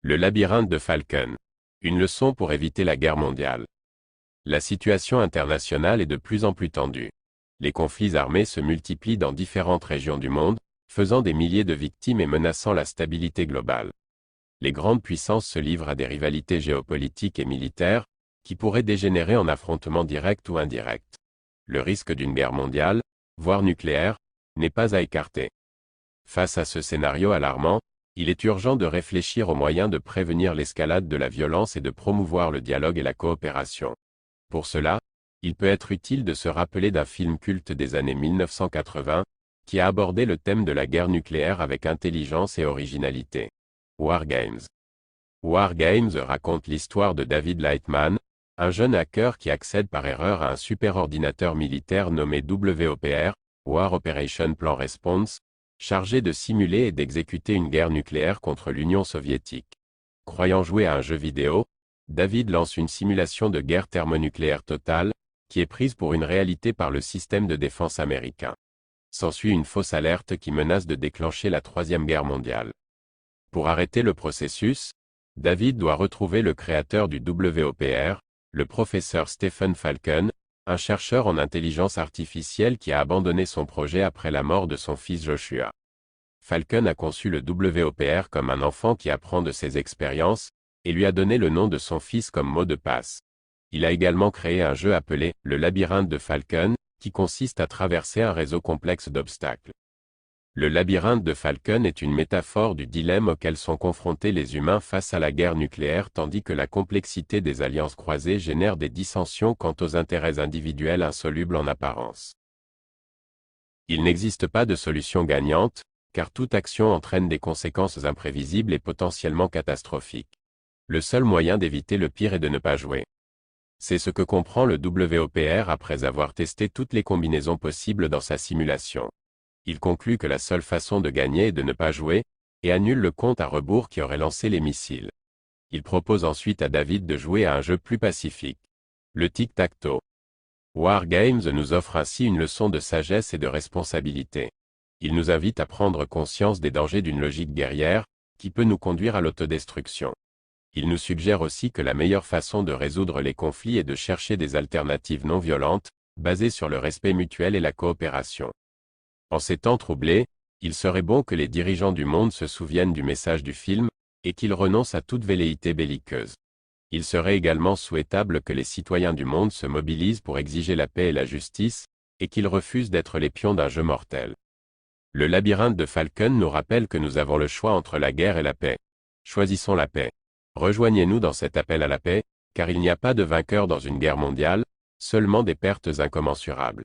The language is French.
Le labyrinthe de Falcon. Une leçon pour éviter la guerre mondiale. La situation internationale est de plus en plus tendue. Les conflits armés se multiplient dans différentes régions du monde, faisant des milliers de victimes et menaçant la stabilité globale. Les grandes puissances se livrent à des rivalités géopolitiques et militaires, qui pourraient dégénérer en affrontements directs ou indirects. Le risque d'une guerre mondiale, voire nucléaire, n'est pas à écarter. Face à ce scénario alarmant, il est urgent de réfléchir aux moyens de prévenir l'escalade de la violence et de promouvoir le dialogue et la coopération. Pour cela, il peut être utile de se rappeler d'un film culte des années 1980, qui a abordé le thème de la guerre nucléaire avec intelligence et originalité. War Games. War Games raconte l'histoire de David Lightman, un jeune hacker qui accède par erreur à un superordinateur militaire nommé WOPR, War Operation Plan Response, chargé de simuler et d'exécuter une guerre nucléaire contre l'Union soviétique. Croyant jouer à un jeu vidéo, David lance une simulation de guerre thermonucléaire totale, qui est prise pour une réalité par le système de défense américain. S'ensuit une fausse alerte qui menace de déclencher la Troisième Guerre mondiale. Pour arrêter le processus, David doit retrouver le créateur du WOPR, le professeur Stephen Falcon, un chercheur en intelligence artificielle qui a abandonné son projet après la mort de son fils Joshua. Falcon a conçu le WOPR comme un enfant qui apprend de ses expériences, et lui a donné le nom de son fils comme mot de passe. Il a également créé un jeu appelé « Le labyrinthe de Falcon », qui consiste à traverser un réseau complexe d'obstacles. Le labyrinthe de Falcon est une métaphore du dilemme auquel sont confrontés les humains face à la guerre nucléaire tandis que la complexité des alliances croisées génère des dissensions quant aux intérêts individuels insolubles en apparence. Il n'existe pas de solution gagnante, car toute action entraîne des conséquences imprévisibles et potentiellement catastrophiques. Le seul moyen d'éviter le pire est de ne pas jouer. C'est ce que comprend le WOPR après avoir testé toutes les combinaisons possibles dans sa simulation. Il conclut que la seule façon de gagner est de ne pas jouer, et annule le compte à rebours qui aurait lancé les missiles. Il propose ensuite à David de jouer à un jeu plus pacifique. Le tic-tac-toe. War Games nous offre ainsi une leçon de sagesse et de responsabilité. Il nous invite à prendre conscience des dangers d'une logique guerrière, qui peut nous conduire à l'autodestruction. Il nous suggère aussi que la meilleure façon de résoudre les conflits est de chercher des alternatives non violentes, basées sur le respect mutuel et la coopération. En ces temps troublés, il serait bon que les dirigeants du monde se souviennent du message du film, et qu'ils renoncent à toute velléité belliqueuse. Il serait également souhaitable que les citoyens du monde se mobilisent pour exiger la paix et la justice, et qu'ils refusent d'être les pions d'un jeu mortel. Le labyrinthe de Falcon nous rappelle que nous avons le choix entre la guerre et la paix. Choisissons la paix. Rejoignez-nous dans cet appel à la paix, car il n'y a pas de vainqueur dans une guerre mondiale, seulement des pertes incommensurables.